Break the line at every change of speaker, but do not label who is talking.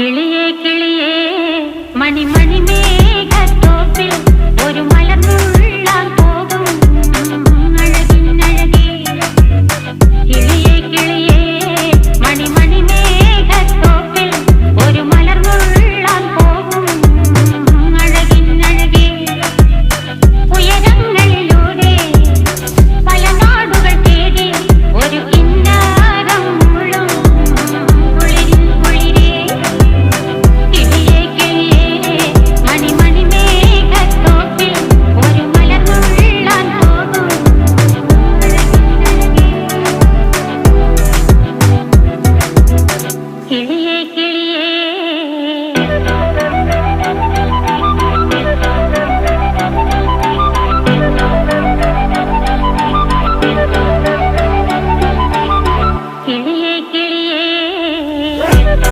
കിളിയേ കിളിയേ മണിമണി മേഘത്തോപ്പിൽ ഒരു മലർന്നുള്ളാൻ പോകും അഴകിനഴകേ. കിളിയേ കിളിയേ മണിമണി മേഘത്തോപ്പിൽ ഒരു മലർന്നുള്ളാൻ പോകും അഴകിനഴകേ. ഉയരങ്ങളിലൂടെ പല നാടുകൾ തേടി ഒരു കിന്നാരം മുള്ളും കുളിരിൻ കുളിരേ. കിളിയേ കിളിയേ മണിമണി മേഘത്തോപ്പിൽ ഒരു മലർന്നുള്ളാൻ പോകും അഴകിനഴകേ. കിളിയേ